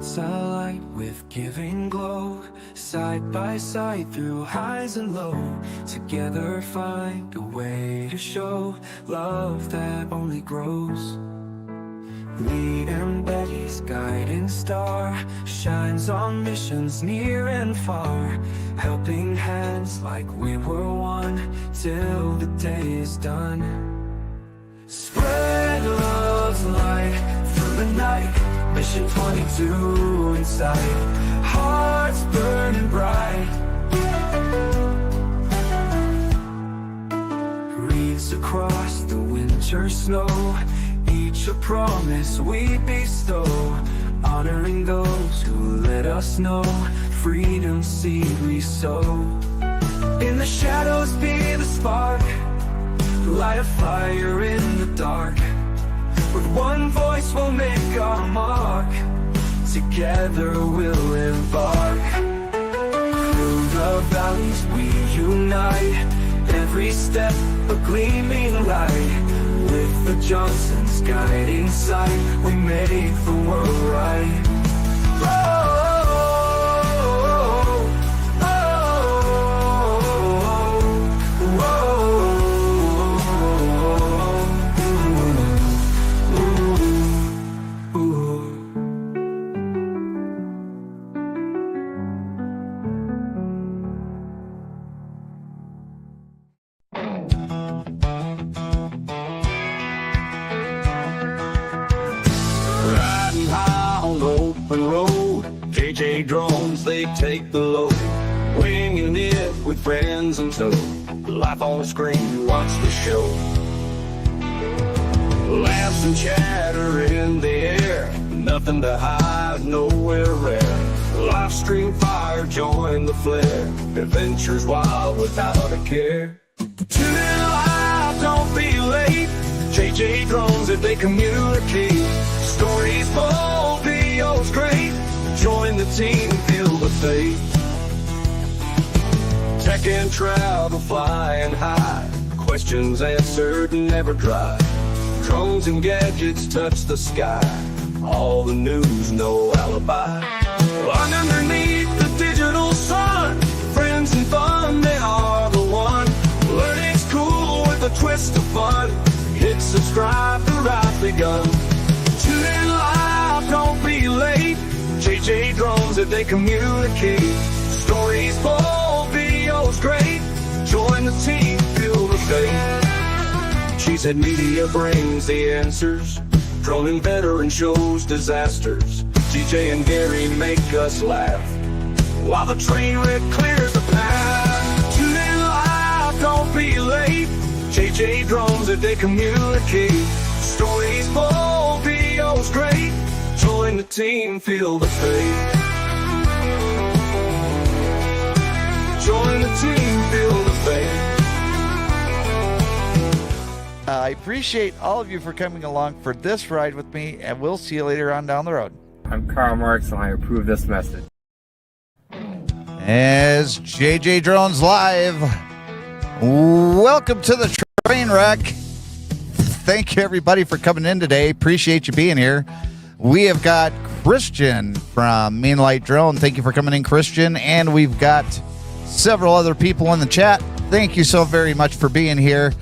hearts alight with giving glow, side by side through highs and lows. Together find a way to show love that only grows. Lee and Betty's guiding star shines on missions near and far, helping hands like we were one till the day is done. Spread love's light through the night, Mission 22 in sight, hearts burning bright. Wreaths across the winter snow, each a promise we bestow, honoring those who let us know freedom's seed we sow. In the shadows be the spark, light a fire in the dark. With one voice we'll make our mark, together we'll embark. Through the valleys we unite, every step a gleaming light. With the Johnsons guiding sight, we make the world right. JJDrones, they take the load, winging it with friends in tow. Life on the screen, watch the show. Laughs and chatter in the air, nothing to hide, nowhere rare. Live stream fire, join the flare, adventures wild without a care. Tune in live, don't be late. JJDrones, if they communicate. Stories bold, videos great. Join the team, feel the faith. Tech and travel, flying high. Questions answered, never dry. Drones and gadgets touch the sky. All the news, no alibi. Underneath the digital sun, friends and fun, they are the one. Learning's cool with a twist of fun. Hit subscribe, the ride's begun. Tune in live, don't be late. JJDrones, if they communicate. Stories bold, videos great. Join the team, feel the faith. She said media brings the answers. Drone and veteran shows disasters. DJ and Gary make us laugh, while the train wreck clears the path. Tune in live, don't be late. JJDrones, if they communicate. Stories bold, videos great. Join the team, feel the faith. Join the team, feel the faith. I appreciate all of you for coming along for this ride with me, and we'll see you later on down the road. I'm Karl Marx, and I approve this message. As JJDrones Live, welcome to the train wreck. Thank you, everybody, for coming in today. Appreciate you being here. We have got Christian from Meanlight Drone. Thank you for coming in, Christian. And we've got several other people in the chat. Thank you so very much for being here.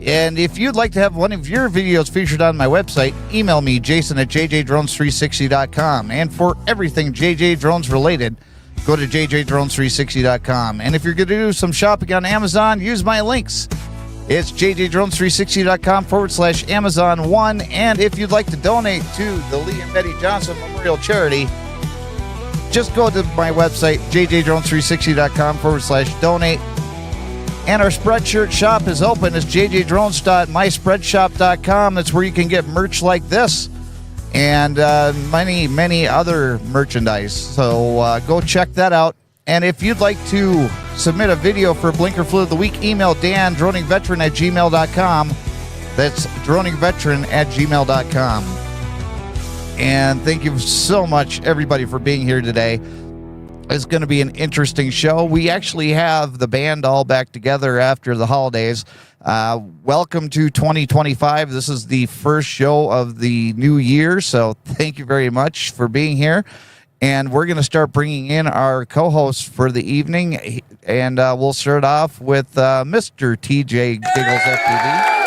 And if you'd like to have one of your videos featured on my website, email me, Jason at JJDrones360.com. And for everything JJDrones related, go to JJDrones360.com. And if you're going to do some shopping on Amazon, use my links. It's JJDrones360.com/Amazon1. And if you'd like to donate to the Lee and Betty Johnson Memorial Charity, just go to my website, JJDrones360.com/donate. And our Spreadshirt shop is open. It's JJDrones.myspreadshop.com. That's where you can get merch like this and many, many other merchandise. So go check that out. And if you'd like to submit a video for Blinker Flu of the Week, email Dan, droningveteran@gmail.com. That's droningveteran@gmail.com. And thank you so much, everybody, for being here today. It's going to be an interesting show. We actually have the band all back together after the holidays. Welcome to 2025. This is the first show of the new year, so thank you very much for being here. And we're going to start bringing in our co-hosts for the evening. And we'll start off with Mr. TJ Giggles FTV.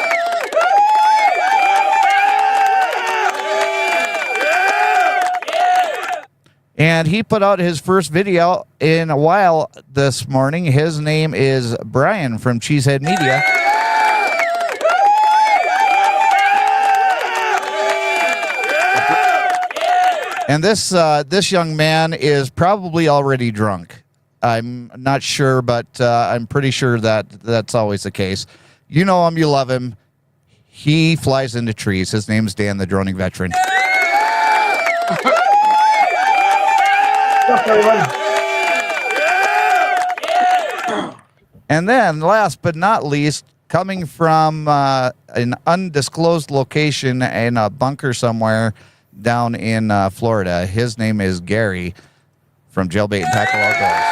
And he put out his first video in a while this morning. His name is Brian from Cheesehead Media. And this young man is probably already drunk. I'm not sure, but I'm pretty sure that that's always the case. You know him, you love him. He flies into trees. His name's Dan, the droning veteran. And then, last but not least, coming from an undisclosed location in a bunker somewhere down in Florida, his name is Gary from Jailbait and Tackle Outdoors.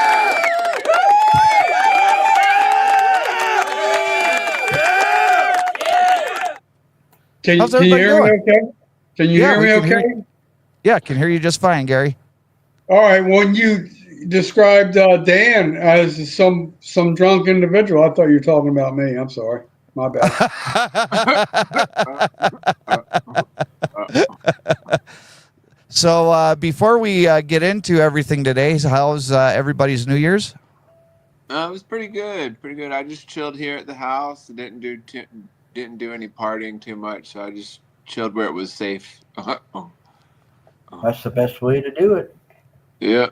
Can you hear me okay? Can you hear me okay? Yeah, I can hear you just fine, Gary. All right. When you described Dan as some drunk individual, I thought you were talking about me. I'm sorry. My bad. So before we get into everything today, how's everybody's New Year's? It was pretty good. Pretty good. I just chilled here at the house. Didn't do any partying too much. So I just chilled where it was safe. That's the best way to do it. Yeah.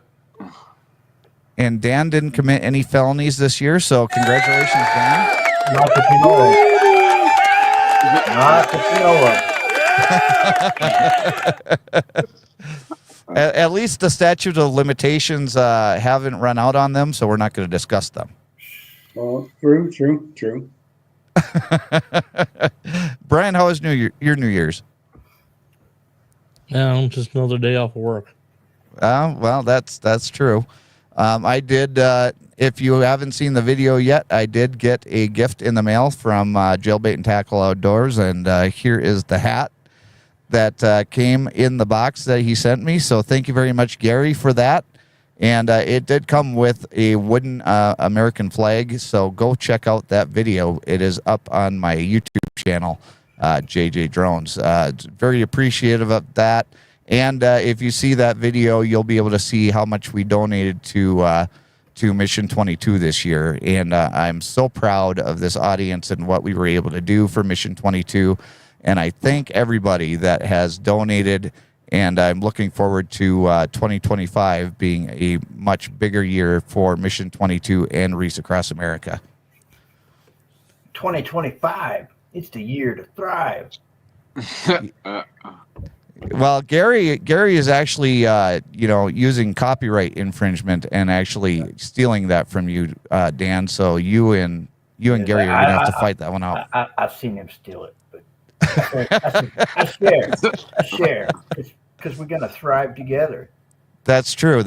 And Dan didn't commit any felonies this year, so congratulations, Dan. Not that you know of. Not that you know of. At least the statute of limitations haven't run out on them, so we're not going to discuss them. Oh, true. Brian, how was your New Year's? Yeah, just another day off of work. Well, that's true. I did. If you haven't seen the video yet, I did get a gift in the mail from Jailbait and Tackle Outdoors, and here is the hat that came in the box that he sent me. So thank you very much, Gary, for that. And it did come with a wooden American flag. So go check out that video. It is up on my YouTube channel, JJDrones. Very appreciative of that. And if you see that video, you'll be able to see how much we donated to Mission 22 this year. And I'm so proud of this audience and what we were able to do for Mission 22. And I thank everybody that has donated. And I'm looking forward to 2025 being a much bigger year for Mission 22 and Reefs Across America. 2025, it's the year to thrive. Well, Gary is actually, using copyright infringement and actually stealing that from you, Dan. So you and Gary are going to have to fight that one out. I've seen him steal it, but I share, because we're going to thrive together. That's true.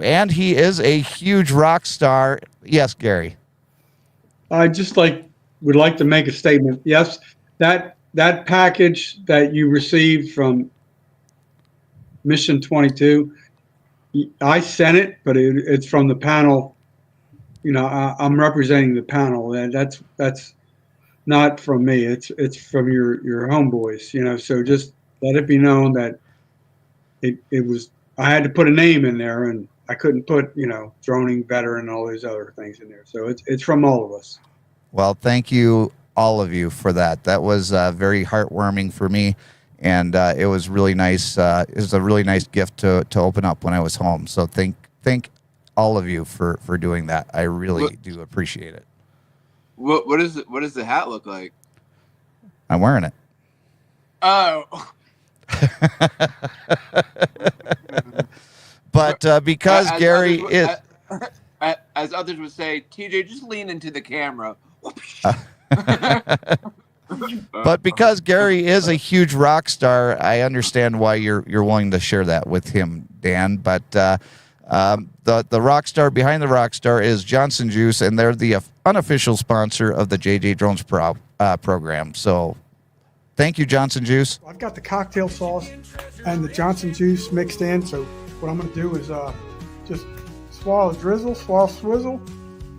And he is a huge rock star. Yes, Gary. I just would like to make a statement. Yes, that package that you received from Mission 22, I sent it, but it's from the panel. I'm representing the panel. That's not from me. It's from your homeboys. So just let it be known that it was. I had to put a name in there, and I couldn't put droning veteran and all these other things in there. So it's from all of us. Well, thank you, all of you, for that. That was very heartwarming for me. And it was really nice. It was a really nice gift to open up when I was home. So thank all of you for doing that. I really do appreciate it. What does the hat look like? I'm wearing it. Oh. But because Gary is, as others would say, TJ, just lean into the camera. But because Gary is a huge rock star, I understand why you're willing to share that with him, Dan. But the rock star behind the rock star is Johnson Juice, and they're the unofficial sponsor of the JJDrones program. So thank you, Johnson Juice. I've got the cocktail sauce and the Johnson Juice mixed in, so what I'm going to do is just swallow drizzle, swallow swizzle,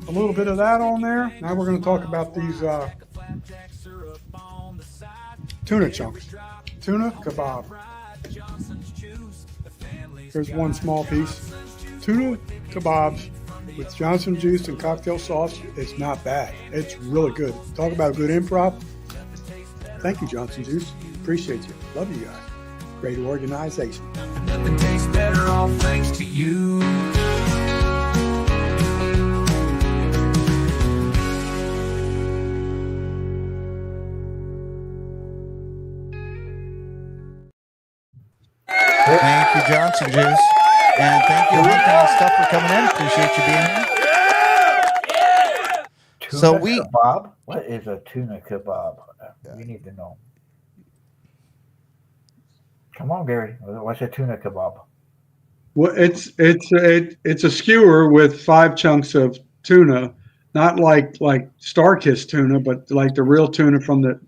a little bit of that on there. Now we're going to talk about these tuna chunks. Tuna kebab. Here's one small piece. Tuna kebabs with Johnson juice and cocktail sauce is not bad. It's really good. Talk about good improv. Thank you, Johnson Juice. Appreciate you. Love you guys. Great organization. Nothing tastes better, all thanks to you. Thank you, Johnson Juice. And thank you, Hunting and Stuff, for coming in. Appreciate you being here. Tuna kebab? What is a tuna kebab? We need to know. Come on, Gary. What's a tuna kebab? Well, it's a skewer with 5 chunks of tuna, not like Starkist tuna, but like the real tuna from the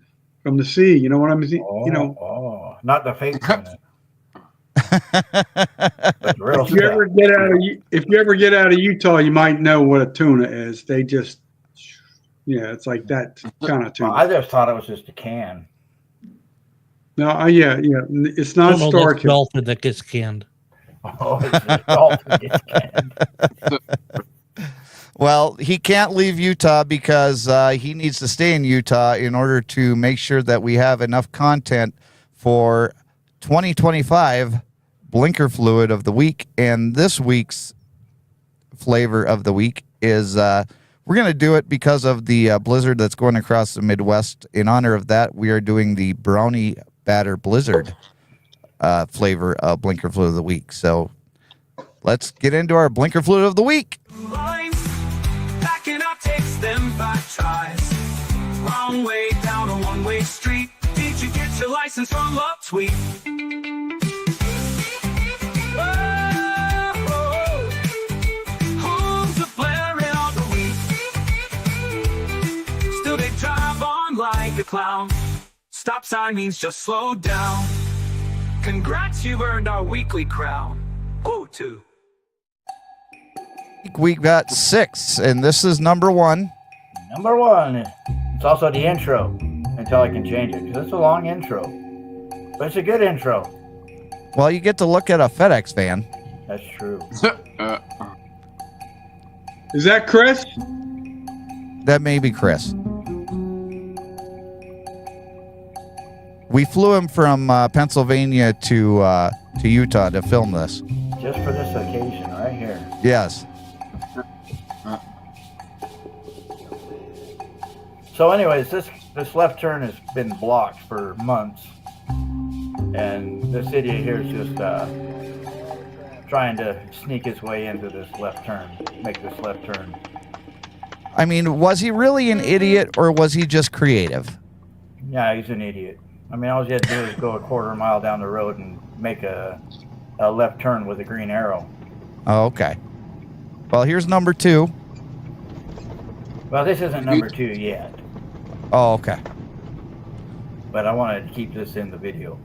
sea. You know what I mean? Oh, you know, not the fake tuna. if you ever get out of Utah, you might know what a tuna is. They just, it's like that kind of tuna. Well, I just thought it was just a can. No, yeah, it's not Starkist. Dolphin that gets canned. Oh, it's a dolphin that gets canned. Well, he can't leave Utah because he needs to stay in Utah in order to make sure that we have enough content for 2025 Blinker Fluid of the Week. And this week's flavor of the week is we're going to do it because of the blizzard that's going across the Midwest. In honor of that, we are doing the Brownie Batter Blizzard flavor of Blinker Fluid of the Week. So let's get into our Blinker Fluid of the Week. Lines, backing up takes them 5 tries. Wrong way down a one-way street. Did you get your license from Upsweet? Homes are blaring all the week. Still they drive on like a clown. Stop sign means just slow down. Congrats, you've earned our weekly crown. Oh, 2. We've got 6, and this is number 1. Number 1. It's also the intro until I can change it because it's a long intro. But it's a good intro. Well, you get to look at a FedEx van. That's true. Is that Chris? That may be Chris. We flew him from Pennsylvania to Utah to film this. Just for this occasion right here. Yes. So anyways, this left turn has been blocked for months. And this idiot here is just trying to sneak his way into this left turn, make this left turn. I mean, was he really an idiot or was he just creative? Yeah, he's an idiot. I mean, all you had to do is go a quarter mile down the road and make a left turn with a green arrow. Oh, okay. Well, here's number 2. Well, this isn't number 2 yet, Oh, okay. but I wanted to keep this in the video.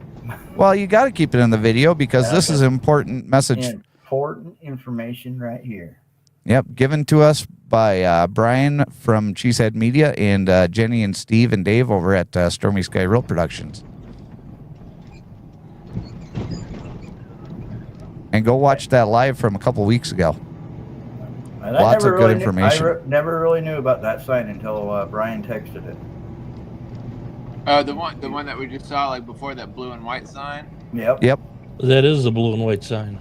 Well, you got to keep it in the video because this is important message. Important information right here. Yep, given to us by Brian from Cheesehead Media and Jenny and Steve and Dave over at Stormy Sky Real Productions. And go watch that live from a couple weeks ago. And Lots of good information. I never really knew about that sign until Brian texted it. The one that we just saw, like before that blue and white sign. Yep. Yep. That is the blue and white sign.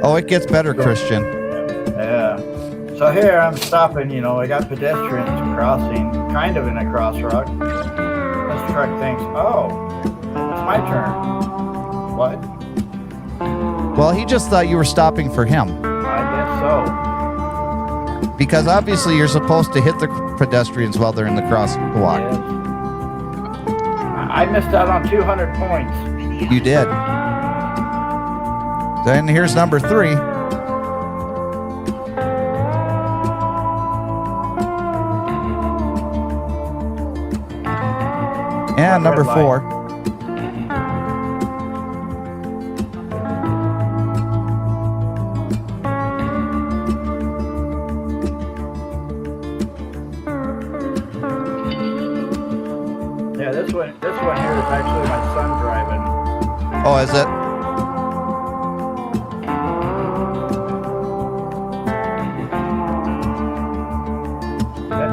Oh, it gets better, Christian. Yeah. So here I'm stopping, I got pedestrians crossing, kind of in a crosswalk. This truck thinks, oh, it's my turn. What? Well, he just thought you were stopping for him. I guess so. Because obviously you're supposed to hit the pedestrians while they're in the crosswalk. Yes. I missed out on 200 points. You did. Then here's number 3. And number Red 4. Yeah, this one here is actually my son driving. Oh, is it?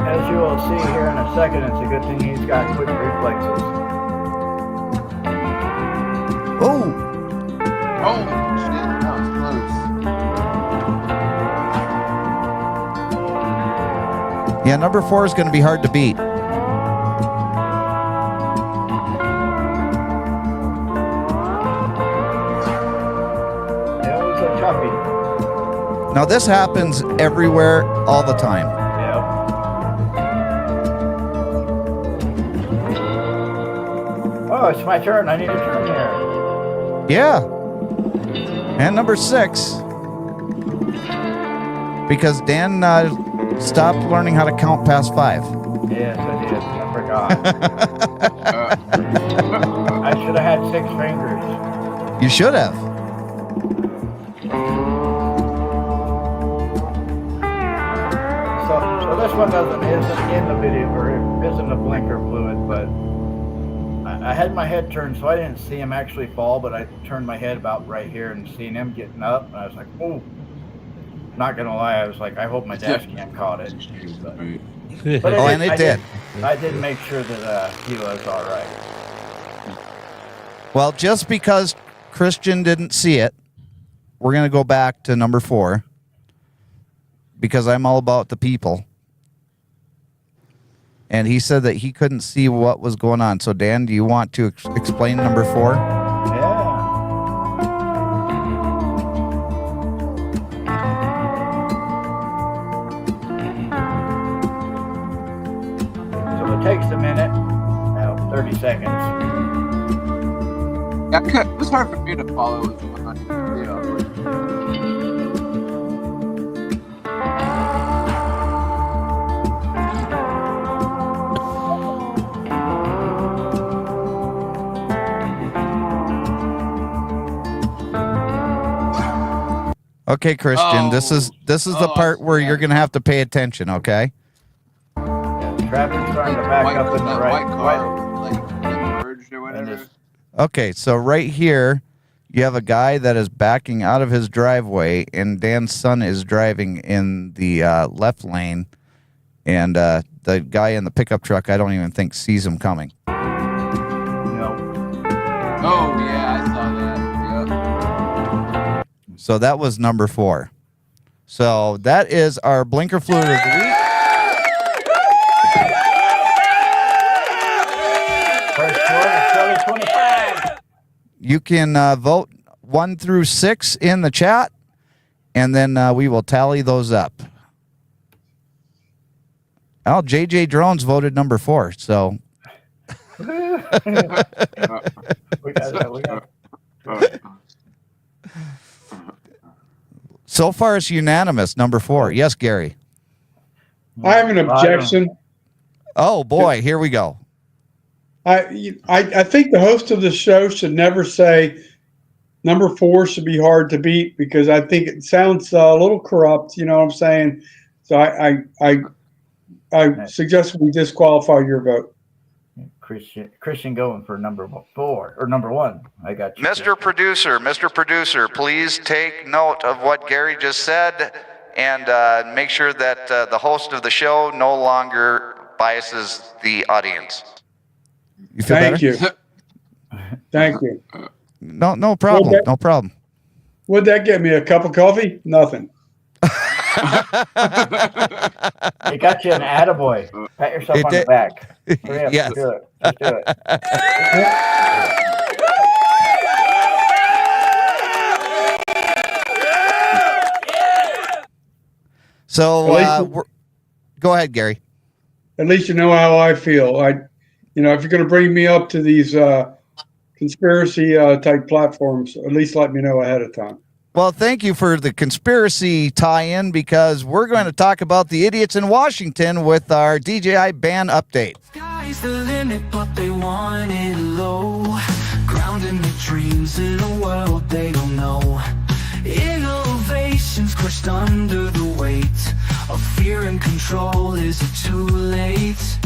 As you will see here in a second, it's a good thing he's got quick reflexes. Oh, Oh, shit. That was close. yeah, number 4 is going to be hard to beat. Yeah, it was a toughie. Now, this happens everywhere all the time. Yeah. Oh, it's my turn. I need a turn here. Yeah. And number 6. Because Dan stopped learning how to count past 5. Yes, I did. I forgot. I should have had 6 fingers. You should have. So this one isn't in the video, or it isn't a blinker fluid, but I had my head turned, so I didn't see him actually fall, but I turned my head about right here and seen him getting up, and I was like, oh. Not gonna lie, I was like, I hope my dash cam caught it. But Oh, and it did. I did make sure that he was all right. Well, just because Christian didn't see it, we're going to go back to number 4. Because I'm all about the people. And he said that he couldn't see what was going on. So, Dan, do you want to explain number 4? Yeah. So it takes a minute, 30 seconds. Yeah, it was hard for me to follow with the one on the video. Okay, Christian, this is the part where you're going to have to pay attention, okay? Yeah, the traffic's starting to back up in the that right. white car, like merged or And whatever. Okay, so right here, you have a guy that is backing out of his driveway, and Dan's son is driving in the left lane, and the guy in the pickup truck, I don't even think sees him coming. You know, Oh, yeah, I saw that. Yeah. So that was number 4. So that is our blinker fluid of the week. first one is 2025. You can vote 1 through 6 in the chat, and then we will tally those up. Oh, JJDrones voted number 4, so We got that. We got so far it's unanimous, number 4. Yes, Gary. I have an objection. Oh, boy, here we go. I think the host of the show should never say number 4 should be hard to beat, because I think it sounds a little corrupt. You know what I'm saying? So I suggest we disqualify your vote. Christian going for number 4 or number 1. I got you. Mr. Producer, please take note of what Gary just said, and make sure that the host of the show no longer biases the audience. You feel Thank better? you. Thank you. No problem. Well, No problem. Would that get me a cup of coffee? Nothing. It got you an attaboy. Pat yourself It on did. the back. Hurry up, Yes. Just do it. Just do it. So At go ahead, Gary. least you know how I feel. If you're going to bring me up to these conspiracy type platforms, at least let me know ahead of time. Well, thank you for the conspiracy tie-in, because we're going to talk about the idiots in Washington with our DJI ban update. Sky Sky's the limit, but they want it low. Grounding their dreams in a world they don't know. Innovations crushed under the weight of fear and control. Is it too late?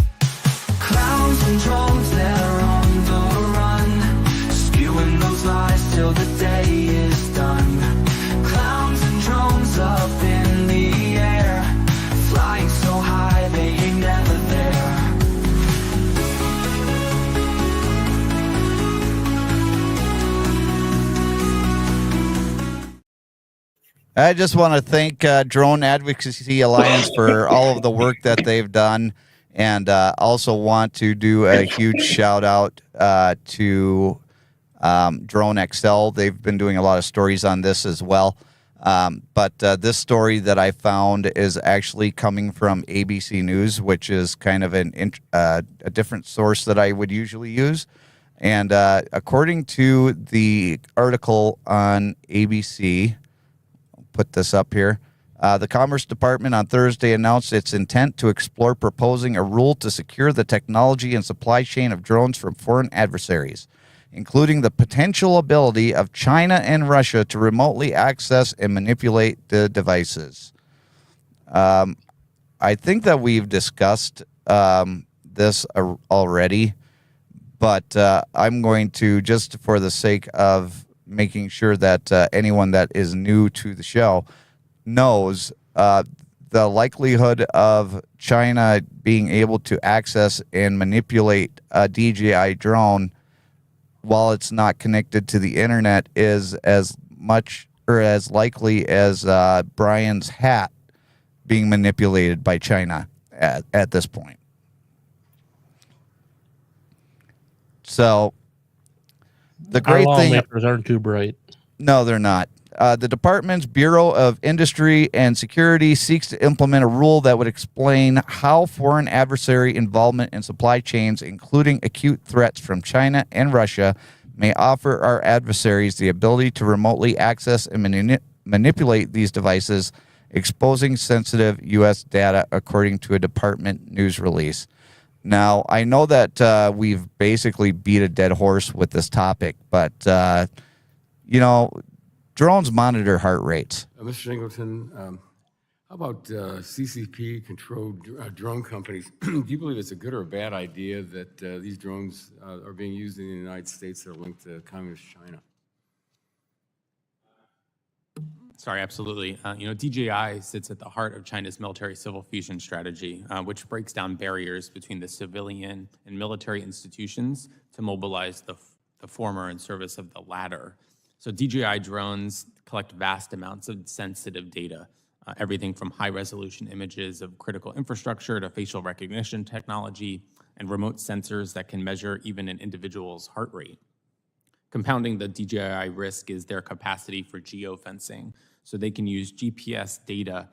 Clowns and drones, they're on the run, spewing those lies till the day is done. Clowns and drones up in the air, flying so high they ain't never there. I just want to thank Drone Advocacy Alliance for all of the work that they've done, and also want to do a huge shout out to Drone XL. They've been doing a lot of stories on this as well. But this story that I found is actually coming from ABC News, which is kind of a different source that I would usually use. And according to the article on ABC, I'll put this up here. The Commerce Department on Thursday announced its intent to explore proposing a rule to secure the technology and supply chain of drones from foreign adversaries, including the potential ability of China and Russia to remotely access and manipulate the devices. I think that we've discussed this already, but I'm going to, just for the sake of making sure that anyone that is new to the show knows, the likelihood of China being able to access and manipulate a DJI drone while it's not connected to the internet is as much or as likely as Brian's hat being manipulated by China at this point. So the great thing, lawmakers aren't too bright. no, they're not. The department's Bureau of Industry and Security seeks to implement a rule that would explain how foreign adversary involvement in supply chains, including acute threats from China and Russia, may offer our adversaries the ability to remotely access and manipulate these devices, exposing sensitive U.S. data, according to a department news release. Now, I know that we've basically beat a dead horse with this topic, but, drones monitor heart rates. Mr. Singleton, how about CCP-controlled drone companies? Do you believe it's a good or a bad idea that these drones are being used in the United States that are linked to Communist China? Sorry, absolutely. DJI sits at the heart of China's military-civil fusion strategy, which breaks down barriers between the civilian and military institutions to mobilize the former in service of the latter. So DJI drones collect vast amounts of sensitive data, everything from high-resolution images of critical infrastructure to facial recognition technology and remote sensors that can measure even an individual's heart rate. Compounding the DJI risk is their capacity for geofencing. So they can use GPS data,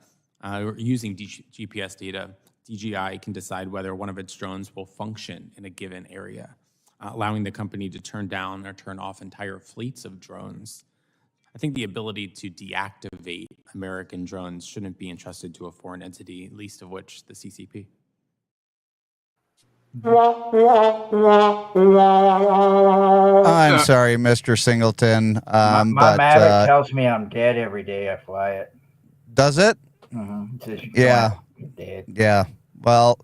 using GPS data, DJI can decide whether one of its drones will function in a given area, allowing the company to turn down or turn off entire fleets of drones. I think the ability to deactivate American drones shouldn't be entrusted to a foreign entity, least of which the CCP. I'm sorry, Mr. Singleton. My Mavic tells me I'm dead every day I fly it. Does it? Mm-hmm. Yeah. Dead. Yeah. Well,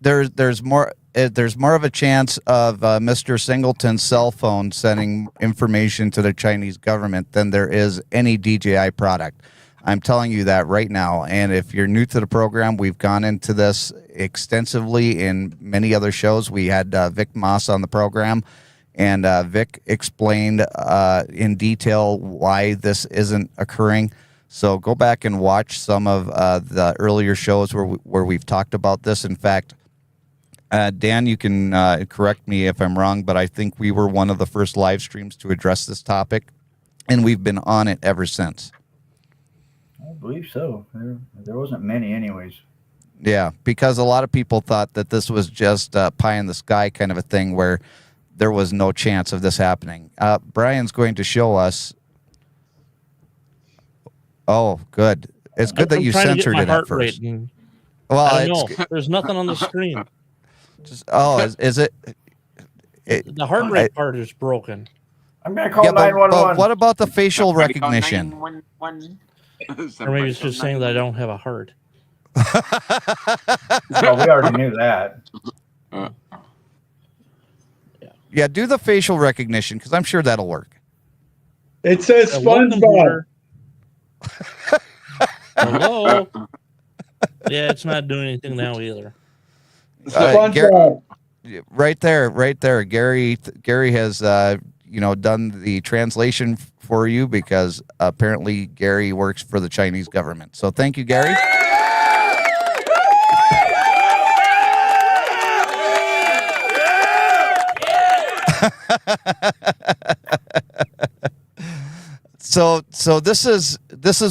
there's more of a chance of Mr. Singleton's cell phone sending information to the Chinese government than there is any DJI product. I'm telling you that right now. And if you're new to the program, we've gone into this extensively in many other shows. We had Vic Moss on the program, and Vic explained in detail why this isn't occurring. So go back and watch some of the earlier shows where we've talked about this. In fact, Dan, you can correct me if I'm wrong, but I think we were one of the first live streams to address this topic, and we've been on it ever since. I believe so. There wasn't many anyways. Yeah, because a lot of people thought that this was just pie in the sky kind of a thing where there was no chance of this happening. Brian's going to show us. Oh, good. It's good that you censored it at first. Well, Well, there's nothing on the screen. Is it? The heart rate part is broken. I'm going to call Yeah, but 911. what about the facial recognition? Or maybe it's just saying that I don't have a heart. Well, we already knew that. Yeah, do the facial recognition because I'm sure that'll work. It says SpongeBob. Hello. Yeah, it's not doing anything now either. SpongeBob. Right there. Gary has done the translation for you because apparently Gary works for the Chinese government. So thank you, Gary. So this is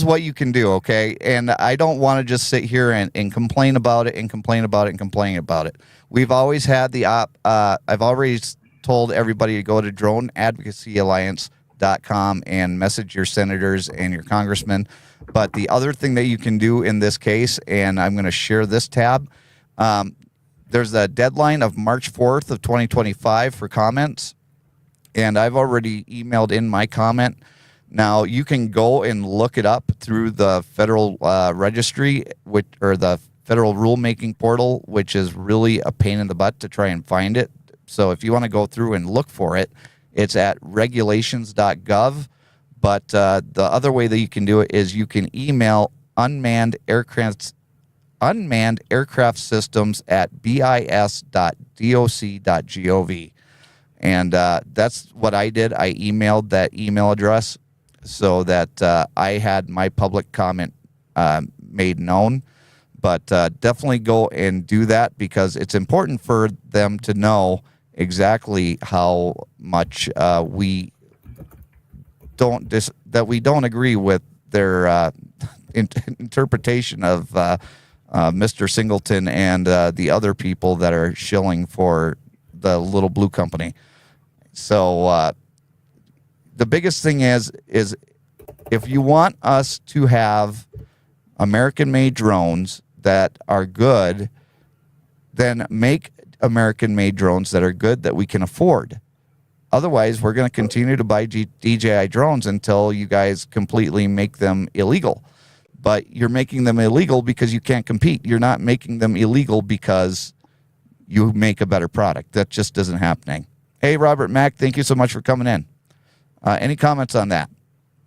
what you can do, okay? And I don't want to just sit here and complain about it and complain about it and complain about it. We've always had I've always told everybody to go to droneadvocacyalliance.com and message your senators and your congressmen. But the other thing that you can do in this case, and I'm going to share this tab, there's a deadline of March 4th of 2025 for comments. And I've already emailed in my comment. Now, you can go and look it up through the federal registry, or the federal rulemaking portal, which is really a pain in the butt to try and find it. So if you want to go through and look for it, it's at regulations.gov. But the other way that you can do it is you can email unmanned aircraft systems at bis.doc.gov. And that's what I did. I emailed that email address so that I had my public comment made known. But definitely go and do that because it's important for them to know exactly how much we don't agree with their interpretation of Mr. Singleton and the other people that are shilling for the little blue company. So the biggest thing is if you want us to have American-made drones that are good, then make American-made drones that are good that we can afford. Otherwise, we're going to continue to buy DJI drones until you guys completely make them illegal. But you're making them illegal because you can't compete. You're not making them illegal because you make a better product. That just isn't happening. Hey, Robert Mack, thank you so much for coming in. Any comments on that?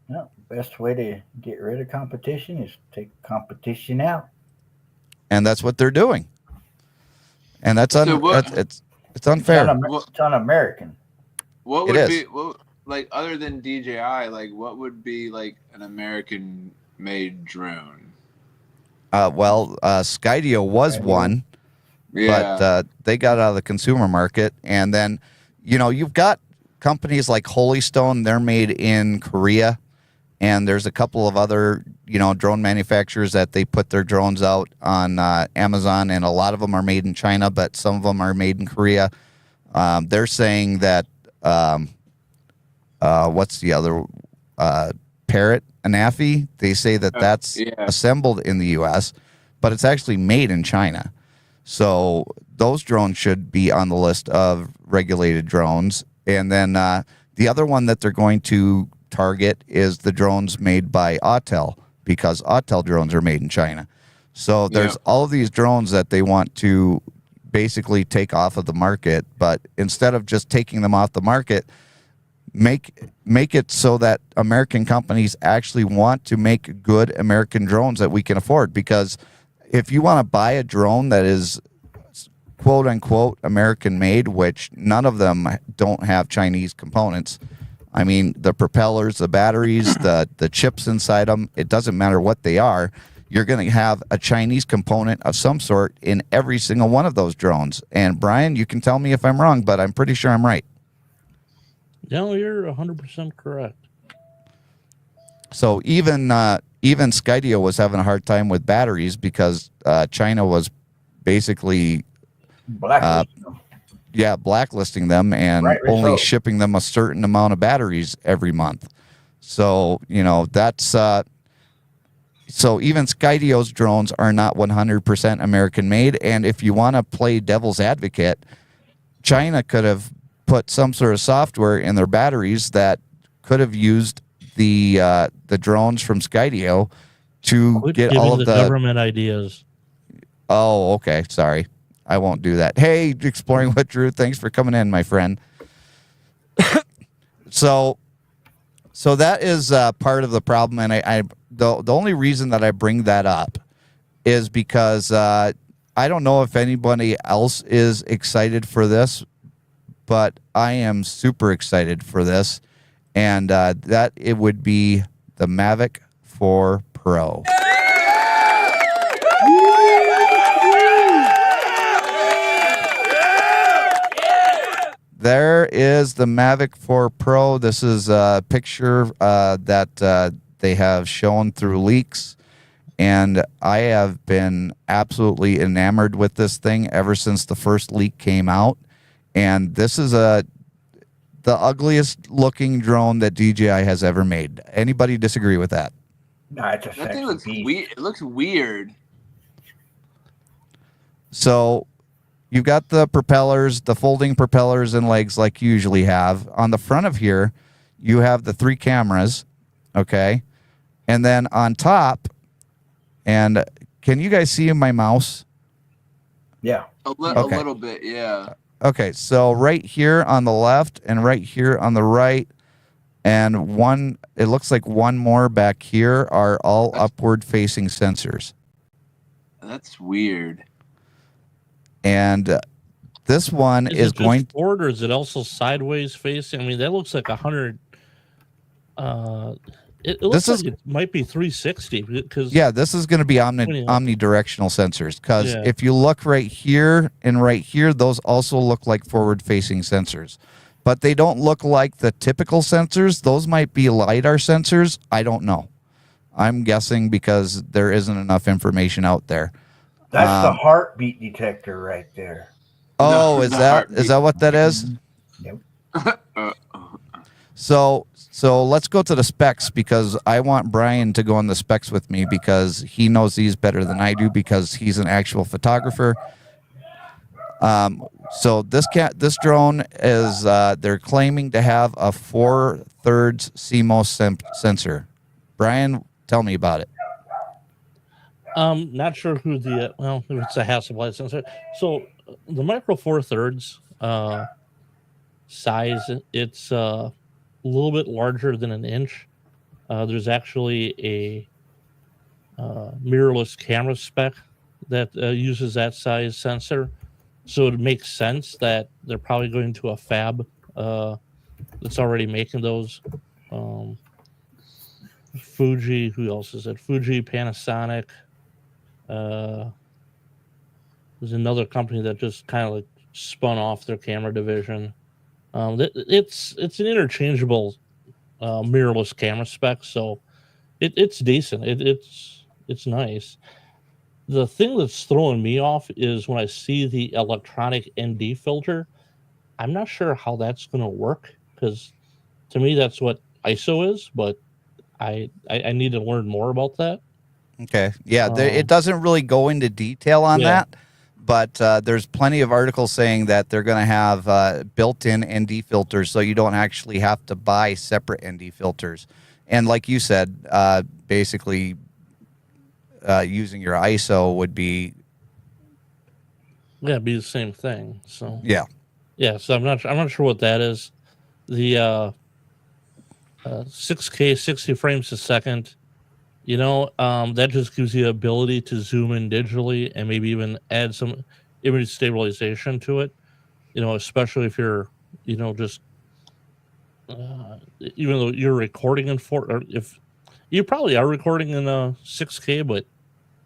No, best way to get rid of competition is take competition out. And that's what they're doing. And it's unfair. It's un-American. What would be like other than DJI? Like, what would be like an American-made drone? Skydio was one. Yeah. But they got out of the consumer market. And then, you've got companies like Holy Stone. They're made in Korea. And there's a couple of other, drone manufacturers that they put their drones out on Amazon. And a lot of them are made in China, but some of them are made in Korea. They're saying that, what's the other, Parrot Anafi? They say that that's assembled in the U.S., but it's actually made in China. So those drones should be on the list of regulated drones. And then the other one that they're going to target is the drones made by Autel, because Autel drones are made in China. So there's all of these drones that they want to basically take off of the market. But instead of just taking them off the market, make it so that American companies actually want to make good American drones that we can afford. Because if you want to buy a drone that is quote unquote American made, which none of them don't have Chinese components. I mean, the propellers, the batteries, the chips inside them, it doesn't matter what they are. You're going to have a Chinese component of some sort in every single one of those drones. And Brian, you can tell me if I'm wrong, but I'm pretty sure I'm right. No, you're 100% correct. So even Skydio was having a hard time with batteries because China was basically blacklisting them and only shipping them a certain amount of batteries every month. So that's So even Skydio's drones are not 100% American made. And if you want to play devil's advocate, China could have put some sort of software in their batteries that could have used the drones from Skydio to Quit get giving all of the the government ideas. Oh, okay. Sorry. I won't do that. Hey, Exploring with Drew, thanks for coming in, my friend. So that is part of the problem, and the only reason that I bring that up is because I don't know if anybody else is excited for this, but I am super excited for this, and that it would be the Mavic 4 Pro. There is the Mavic 4 Pro. This is a picture that they have shown through leaks, and I have been absolutely enamored with this thing ever since the first leak came out. And this is the ugliest looking drone that DJI has ever made. Anybody disagree with that? No, it's a That thing sexy looks beast. weird. It looks weird. So you've got the propellers, the folding propellers and legs like you usually have. On the front of here, you have the 3 cameras, okay? And then on top, and can you guys see my mouse? Yeah. A Okay. little bit, yeah. Okay, so right here on the left and right here on the right, and one, it looks like one more back here are all upward facing sensors. That's weird. And this one Is is it just going forward, or is it also sideways facing? I mean, that looks like 100. It looks This like it might be 360 because Yeah, this is going to be Pointing up. omnidirectional sensors, because Yeah. if you look right here and right here, those also look like forward-facing sensors. But they don't look like the typical sensors. Those might be LiDAR sensors. I don't know. I'm guessing because there isn't enough information out there. That's the heartbeat detector right there. Oh, No, is the that heartbeat. what that is? Yep. So let's go to the specs, because I want Brian to go on the specs with me, because he knows these better than I do, because he's an actual photographer. So this drone is they're claiming to have a 4/3 CMOS sensor. Brian, tell me about it. Not sure who the if it's a Hasselblad sensor. So the Micro 4/3 size, it's a little bit larger than an inch. There's actually a mirrorless camera spec that uses that size sensor, so it makes sense that they're probably going to a fab that's already making those. Fuji, who else is it? Fuji, Panasonic. There's another company that just kind of like spun off their camera division. It's an interchangeable mirrorless camera spec, so it's decent. It's nice. The thing that's throwing me off is when I see the electronic ND filter. I'm not sure how that's going to work, because to me that's what ISO is, but I need to learn more about that. Okay. Yeah, it doesn't really go into detail on that, but there's plenty of articles saying that they're going to have built-in ND filters, so you don't actually have to buy separate ND filters. And like you said, basically using your ISO would be it'd be the same thing. So yeah. So I'm not sure what that is. The 6K 60 frames a second. That just gives you the ability to zoom in digitally and maybe even add some image stabilization to it. Especially if you're, just even though you're recording in or if you probably are recording in 6K, but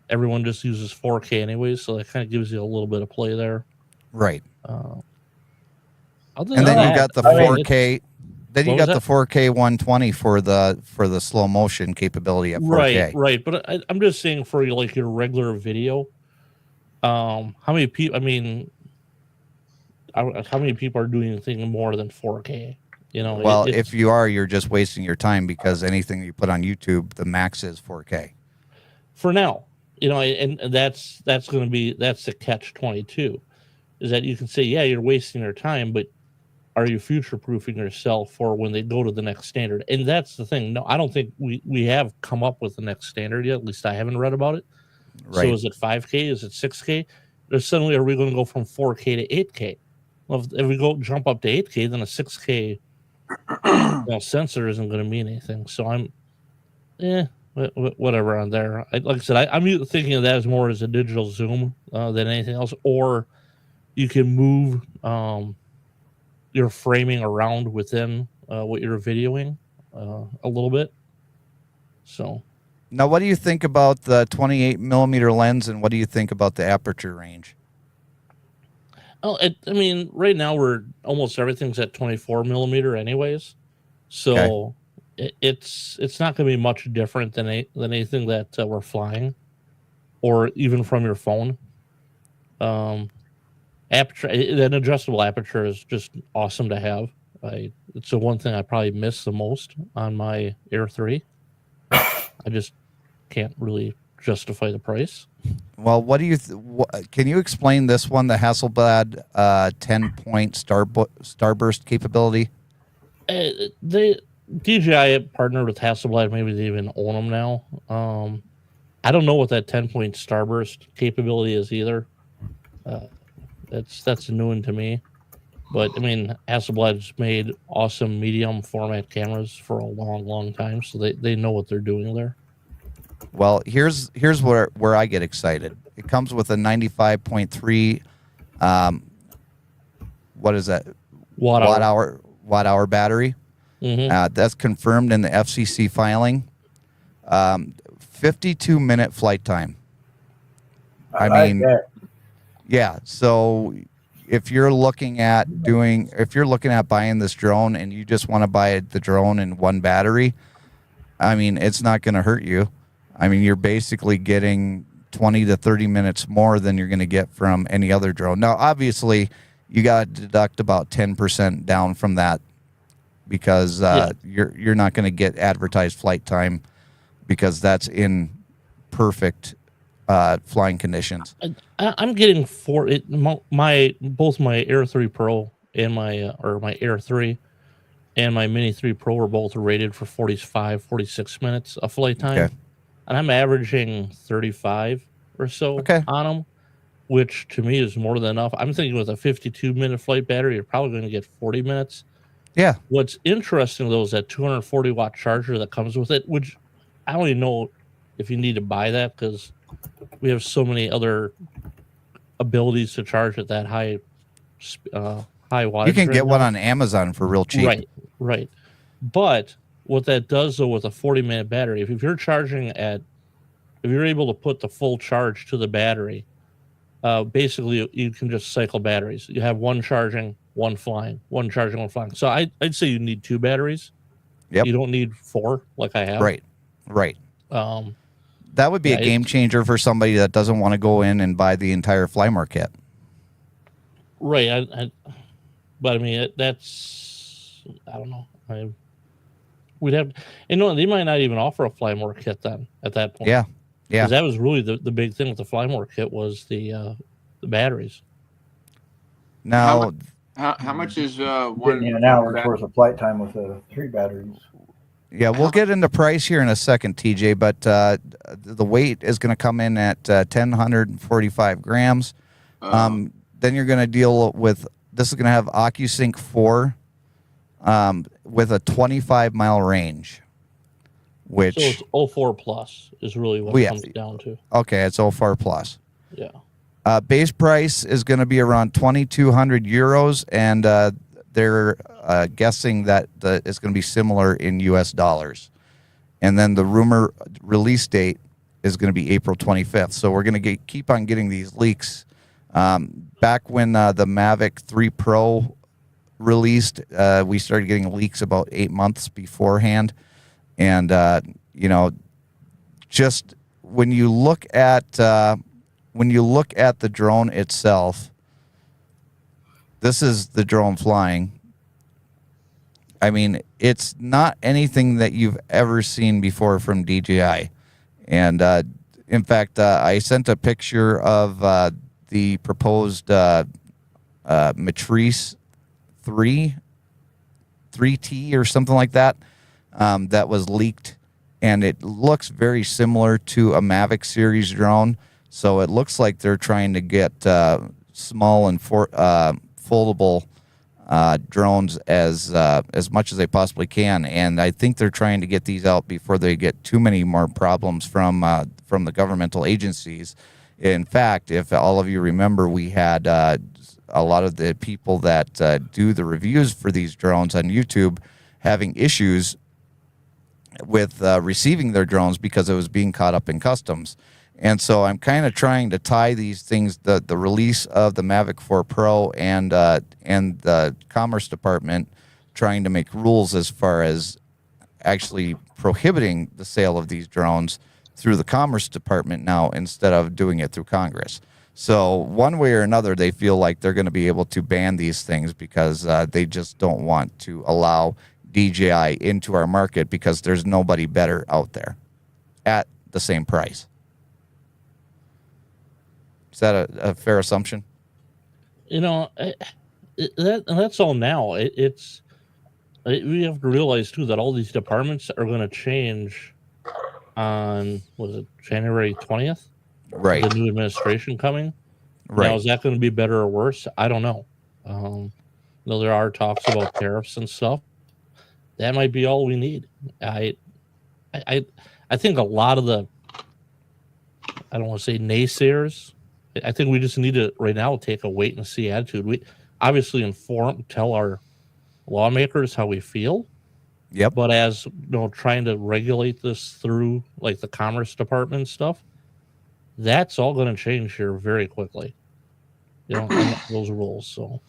everyone just uses 4K anyway, so that kind of gives you a little bit of play there. Right. Other And than then you that, got the 4K. Then you What got was the 4K 120 for the slow motion capability at 4K. Right. But I'm just saying for like your regular video, how many people? I mean, how many people are doing anything more than 4K? Well, if you are, you're just wasting your time, because anything you put on YouTube, the max is 4K. for now, and that's going to be, that's the catch-22, is that you can say, yeah, you're wasting your time, but are you future-proofing yourself for when they go to the next standard? And that's the thing. No, I don't think we have come up with the next standard yet. At least I haven't read about it. Right. So is it 5K? Is it 6K? Or suddenly are we going to go from 4K to 8K? Well, if we go jump up to 8K, then a 6K sensor isn't going to mean anything. So I'm, whatever on there. Like I said, I'm thinking of that as more as a digital zoom than anything else. Or you can move your framing around within what you're videoing a little bit. So now, what do you think about the 28 millimeter lens, and what do you think about the aperture range? Oh, I mean, right now we're almost everything's at 24 millimeter, anyways. So it's not going to be much different than anything that we're flying, or even from your phone. Aperture, an adjustable aperture is just awesome to have. It's the one thing I probably miss the most on my Air 3. I just can't really justify the price. Well, what do you can you explain this one, the Hasselblad 10-point starburst capability? DJI partnered with Hasselblad. Maybe they even own them now. I don't know what that 10-point starburst capability is either. That's a new one to me. But I mean, Hasselblad's made awesome medium format cameras for a long time, so they know what they're doing there. Well, here's where I get excited. It comes with a 95.3 what is that? Watt hour battery. Mm-hmm. That's confirmed in the FCC filing. 52-minute flight time. I mean, yeah. So if you're looking at buying this drone and you just want to buy the drone in one battery, I mean, it's not going to hurt you. I mean, you're basically getting 20 to 30 minutes more than you're going to get from any other drone. Now, obviously, you got to deduct about 10% down from that because you're not going to get advertised flight time because that's in perfect flying conditions. I'm getting both my Air 3 Pro and my Air 3 and my Mini 3 Pro were both rated for 46 minutes of flight time. Okay. And I'm averaging 35 or so on them, which to me is more than enough. I'm thinking with a 52-minute flight battery, you're probably going to get 40 minutes. Yeah. What's interesting, though, is that 240-watt charger that comes with it, which I don't even know if you need to buy that because we have so many other abilities to charge at that high wattage. You can get one on Amazon for real cheap. Right. But what that does, though, with a 40-minute battery, if you're able to put the full charge to the battery, basically you can just cycle batteries. You have one charging, one flying, one charging, one flying. So I'd say you need 2 batteries. Yep. You don't need 4 like I have. Right. That would be a game changer for somebody that doesn't want to go in and buy the entire Flymore kit. Right. But I mean, that's, I don't know. We'd have, they might not even offer a Flymore kit then at that point. Yeah. Because that was really the big thing with the Flymore kit was the batteries. Now, how much is one an hour's worth of flight time with 3 batteries? Yeah, we'll get into price here in a second, TJ, but the weight is going to come in at 1,045 grams. Then you're going to deal with, this is going to have OcuSync 4 with a 25-mile range. Which, so it's 04 plus is really what it comes down to. Okay, it's 04 plus. Yeah. Base price is going to be around 2,200 euros, and they're guessing that it's going to be similar in US dollars. And then the rumor release date is going to be April 25th. So we're going to keep on getting these leaks. Back when the Mavic 3 Pro released, we started getting leaks about 8 months beforehand. And, just when you look at the drone itself, this is the drone flying. I mean, it's not anything that you've ever seen before from DJI. And In fact, I sent a picture of the proposed Matrice 3T or something like that, that was leaked, and it looks very similar to a Mavic series drone. So it looks like they're trying to get small and foldable drones as much as they possibly can, and I think they're trying to get these out before they get too many more problems from the governmental agencies. In fact, if all of you remember, we had a lot of the people that do the reviews for these drones on YouTube having issues with receiving their drones because it was being caught up in customs. And so I'm kind of trying to tie these things, the release of the Mavic 4 Pro and the Commerce Department trying to make rules as far as actually prohibiting the sale of these drones through the Commerce Department now instead of doing it through Congress. So one way or another, they feel like they're going to be able to ban these things because they just don't want to allow DJI into our market because there's nobody better out there at the same price. Is that a fair assumption? You know, that's all now. We have to realize too that all these departments are going to change on, was it January 20th? Right. The new administration coming. Right. Now, is that going to be better or worse? I don't know. There are talks about tariffs and stuff. That might be all we need. I think a lot of the, I don't want to say naysayers, I think we just need to right now take a wait and see attitude. We obviously tell our lawmakers how we feel. Yep. But as trying to regulate this through like the Commerce Department stuff, that's all going to change here very quickly. Those rules. So.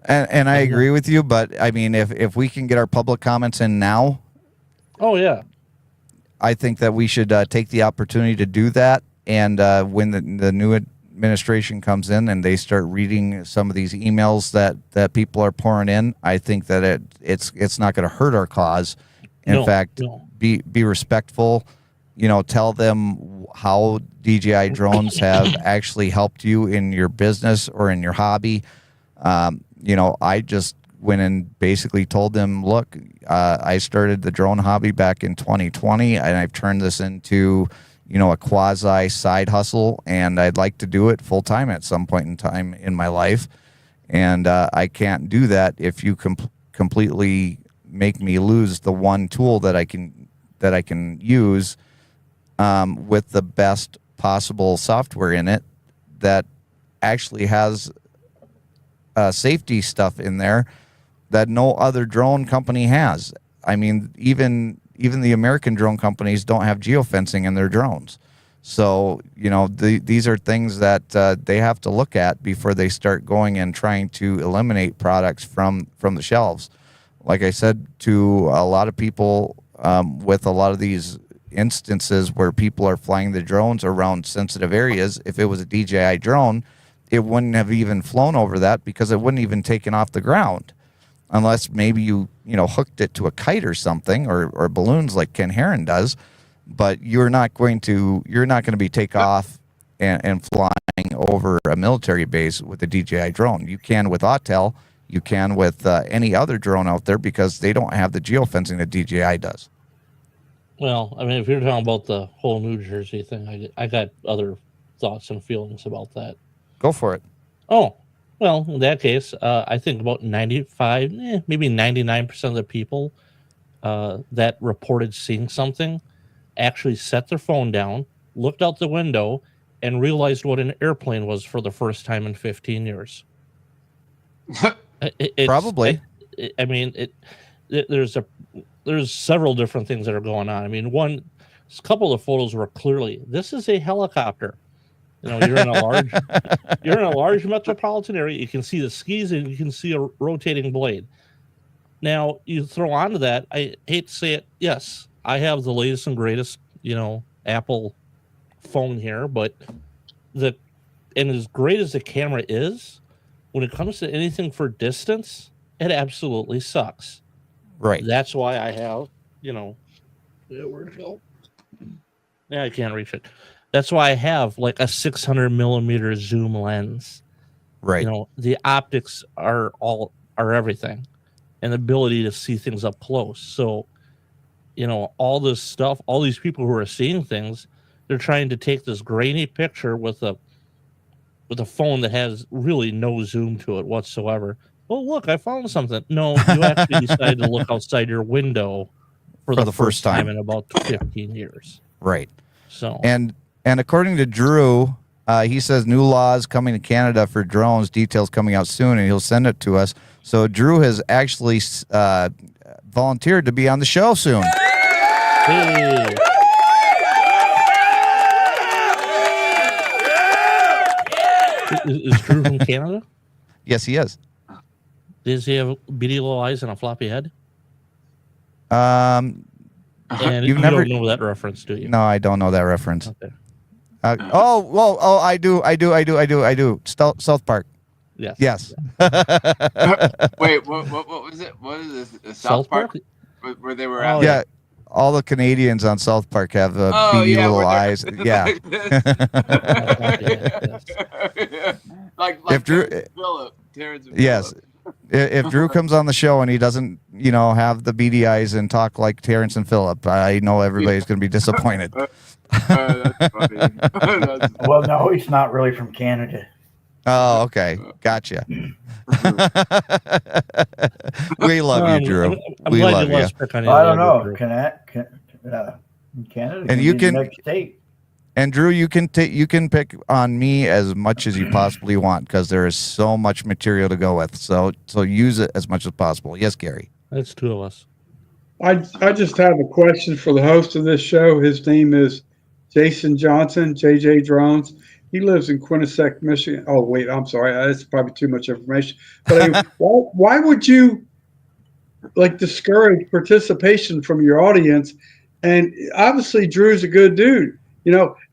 And I agree with you, but I mean, if we can get our public comments in now, oh yeah, I think that we should take the opportunity to do that. And when the new administration comes in and they start reading some of these emails that people are pouring in, I think that it's not going to hurt our cause. In fact, be respectful. Tell them how DJI drones have actually helped you in your business or in your hobby. I just went and basically told them, look, I started the drone hobby back in 2020, and I've turned this into, a quasi side hustle, and I'd like to do it full time at some point in time in my life. And I can't do that if you completely make me lose the one tool that I can use with the best possible software in it that actually has safety stuff in there that no other drone company has. I mean, even the American drone companies don't have geofencing in their drones. So, these are things that they have to look at before they start going and trying to eliminate products from the shelves. Like I said to a lot of people, with a lot of these instances where people are flying the drones around sensitive areas, if it was a DJI drone, it wouldn't have even flown over that because it wouldn't even taken off the ground unless maybe you hooked it to a kite or something or balloons like Ken Heron does. But you're not going to be take off and flying over a military base with a DJI drone. You can with Autel, you can with any other drone out there because they don't have the geofencing that DJI does. Well, I mean, if you're talking about the whole New Jersey thing, I got other thoughts and feelings about that. Go for it. Oh, well, in that case, I think about 95, maybe 99% of the people that reported seeing something actually set their phone down, looked out the window, and realized what an airplane was for the first time in 15 years. Probably. There's several different things that are going on. I mean, a couple of the photos were clearly, this is a helicopter. You're in a large metropolitan area. You can see the skis and you can see a rotating blade. Now you throw onto that, I hate to say it, yes, I have the latest and greatest, Apple phone here, but and as great as the camera is, when it comes to anything for distance, it absolutely sucks. Right. That's why I have, where'd it go? Yeah, I can't reach it. That's why I have like a 600 millimeter zoom lens. Right. You know, the optics are everything, and the ability to see things up close. So, you know, all this stuff, all these people who are seeing things, they're trying to take this grainy picture with a phone that has really no zoom to it whatsoever. Oh, look, I found something. No, you actually decided to look outside your window for the first time in about 15 years. Right. So and according to Drew, he says new laws coming to Canada for drones, details coming out soon, and he'll send it to us. So Drew has actually volunteered to be on the show soon. Hey. Is Drew from Canada? Yes, he is. Does he have beady little eyes and a floppy head? And you don't know that reference, do you? No, I don't know that reference. Okay. I do. South Park. Yes. Yes. Wait, what was it? What is this? South Park? Where they were at? Yeah. All the Canadians on South Park have beady little eyes. Yeah. like if Drew, Terrence and yes. Phillip. If Drew comes on the show and he doesn't, have the beady eyes and talk like Terrence and Phillip, I know everybody's going to be disappointed. That's funny. Well, no, he's not really from Canada. Oh, okay. Gotcha. We love you, Drew. We love you. I don't know. Canada and you can, next state. and Drew, you can pick on me as much as you possibly want because there is so much material to go with. So use it as much as possible. Yes, Gary. That's two of us. I just have a question for the host of this show. His name is Jason Johnson, JJDrones. He lives in Quinnipiac, Michigan. Oh, wait, I'm sorry. That's probably too much information. But why would you discourage participation from your audience? And obviously, Drew's a good dude.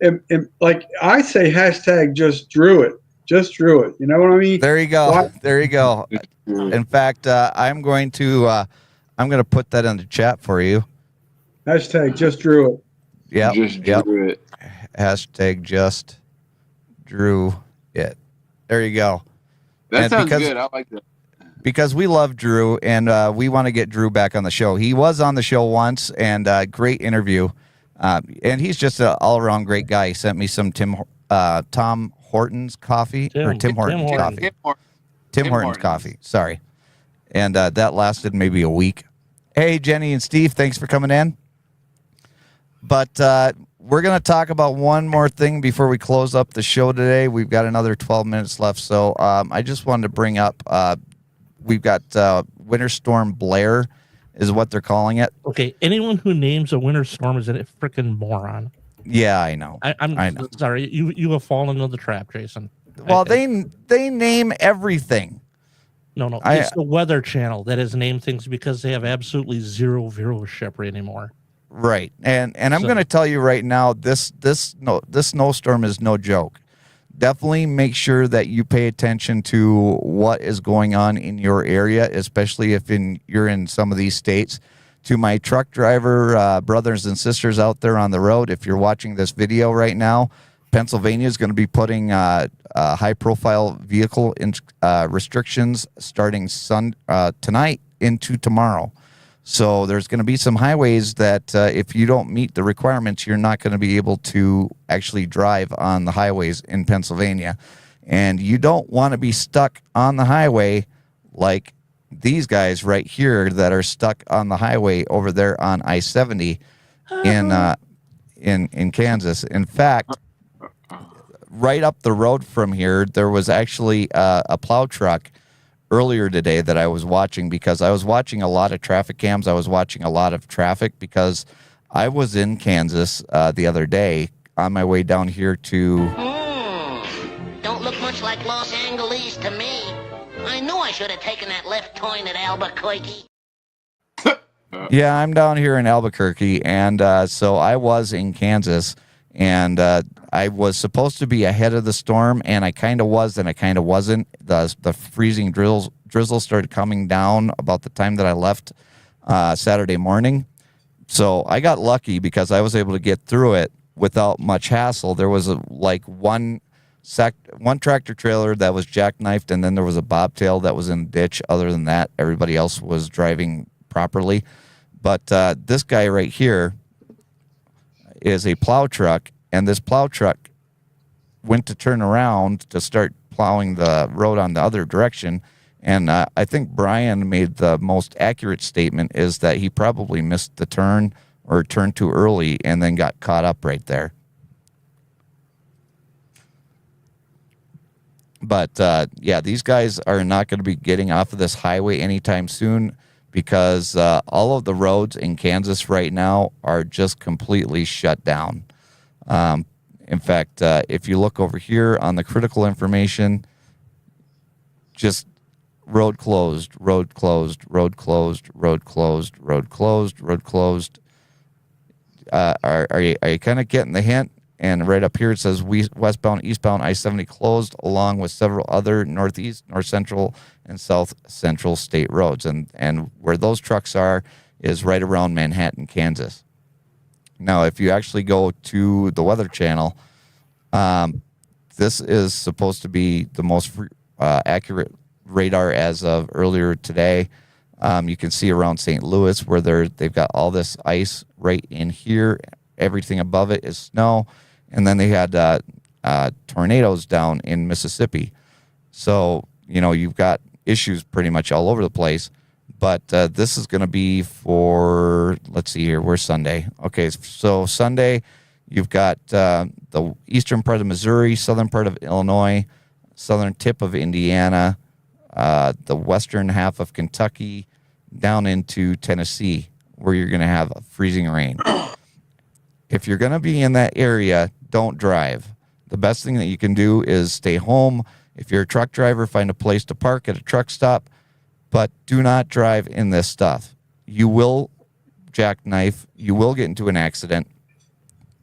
And like I say, hashtag just Drew it. Just Drew it. You know what I mean? There you go. There you go. In fact, I'm going to put that in the chat for you. Hashtag just Drew it. Yep. Just Drew it. Hashtag just Drew it. There you go. That sounds good. I like that. Because we love Drew and we want to get Drew back on the show. He was on the show once and great interview. And he's just an all-around great guy. He sent me some Tom Hortons coffee or Tim Hortons coffee. Tim Hortons coffee. Sorry. And that lasted maybe a week. Hey, Jenny and Steve, thanks for coming in. But we're going to talk about one more thing before we close up the show today. We've got another 12 minutes left. So I just wanted to bring up, we've got Winter Storm Blair is what they're calling it. Okay, anyone who names a winter storm is a freaking moron. Yeah, I know. I know. Sorry, you have fallen into the trap, Jason. Well, they name everything. No. It's the Weather Channel that has named things because they have absolutely zero viewership anymore. Right, and I'm going to tell you right now, this snowstorm is no joke. Definitely make sure that you pay attention to what is going on in your area, especially if you're in some of these states. To my truck driver brothers and sisters out there on the road, if you're watching this video right now, Pennsylvania is going to be putting high-profile vehicle restrictions starting tonight into tomorrow. So there's going to be some highways that if you don't meet the requirements, you're not going to be able to actually drive on the highways in Pennsylvania. And you don't want to be stuck on the highway like these guys right here that are stuck on the highway over there on I-70 in Kansas. In fact, right up the road from here, there was actually a plow truck earlier today that I was watching because I was watching a lot of traffic cams. I was watching a lot of traffic because I was in Kansas the other day on my way down here to... Don't look much like Los Angeles to me. I knew I should have taken that left turn at Albuquerque. Yeah, I'm down here in Albuquerque, and so I was in Kansas, and I was supposed to be ahead of the storm, and I kind of was, and I kind of wasn't. The freezing drizzle started coming down about the time that I left Saturday morning. So I got lucky because I was able to get through it without much hassle. There was one tractor trailer that was jackknifed, and then there was a bobtail that was in a ditch. Other than that, everybody else was driving properly. But this guy right here is a plow truck, and this plow truck went to turn around to start plowing the road on the other direction. And I think Brian made the most accurate statement, is that he probably missed the turn or turned too early and then got caught up right there. But, yeah, these guys are not going to be getting off of this highway anytime soon, because all of the roads in Kansas right now are just completely shut down. In fact, if you look over here on the critical information, just road closed, road closed, road closed, road closed, road closed, road closed. Are you kind of getting the hint? And right up here it says westbound, eastbound I-70 closed, along with several other northeast, north central, and south central state roads. And where those trucks are is right around Manhattan, Kansas. Now, if you actually go to the Weather Channel, this is supposed to be the most accurate radar as of earlier today. You can see around St. Louis where they've got all this ice right in here. Everything above it is snow. And then they had tornadoes down in Mississippi. So, you've got issues pretty much all over the place. But this is going to be for, let's see here, where's Sunday? Okay, so Sunday, you've got the eastern part of Missouri, southern part of Illinois, southern tip of Indiana, the western half of Kentucky, down into Tennessee, where you're going to have freezing rain. If you're going to be in that area, don't drive. The best thing that you can do is stay home. If you're a truck driver, find a place to park at a truck stop, but do not drive in this stuff. You will jackknife. You will get into an accident.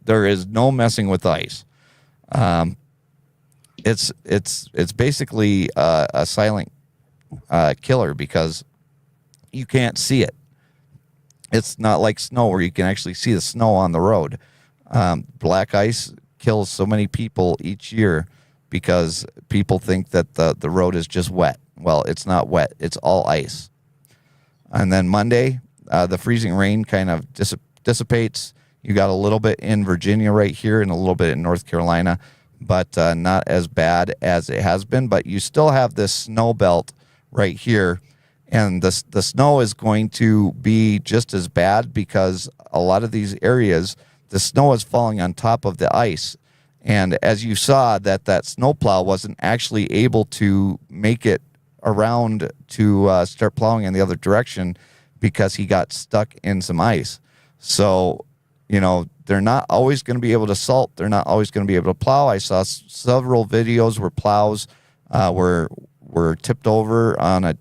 There is no messing with ice. It's basically a silent killer, because you can't see it. It's not like snow where you can actually see the snow on the road. Black ice kills so many people each year because people think that the road is just wet. Well, it's not wet. It's all ice. And then Monday, the freezing rain kind of dissipates. You got a little bit in Virginia right here and a little bit in North Carolina, but not as bad as it has been. But you still have this snow belt right here. And the snow is going to be just as bad, because a lot of these areas, the snow is falling on top of the ice. And as you saw, that snowplow wasn't actually able to make it around to start plowing in the other direction because he got stuck in some ice. So, they're not always going to be able to salt. They're not always going to be able to plow. I saw several videos where plows were tipped over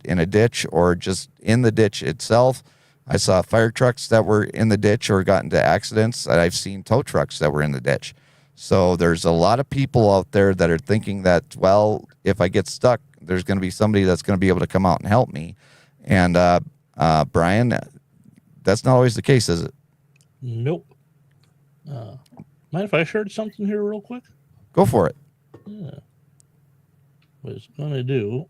in a ditch, or just in the ditch itself. I saw fire trucks that were in the ditch or got into accidents. I've seen tow trucks that were in the ditch. So there's a lot of people out there that are thinking that, well, if I get stuck, there's going to be somebody that's going to be able to come out and help me. And Brian, that's not always the case, is it? Nope. Mind if I shared something here real quick? Go for it. Yeah. What it's going to do.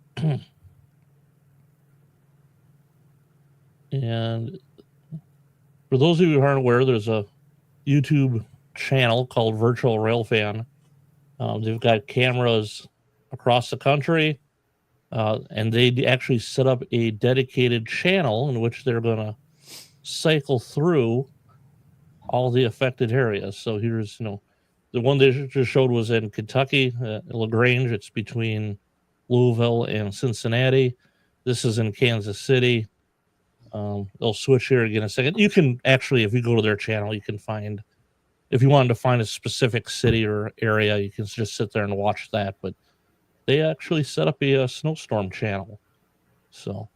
And for those of you who aren't aware, there's a YouTube channel called Virtual Railfan. They've got cameras across the country, and they actually set up a dedicated channel in which they're going to cycle through all the affected areas. So here's, the one they just showed was in Kentucky, LaGrange. It's between Louisville and Cincinnati. This is in Kansas City. They'll switch here again in a second. You can actually, if you go to their channel, you can find, if you wanted to find a specific city or area, you can just sit there and watch that. But they actually set up a snowstorm channel. So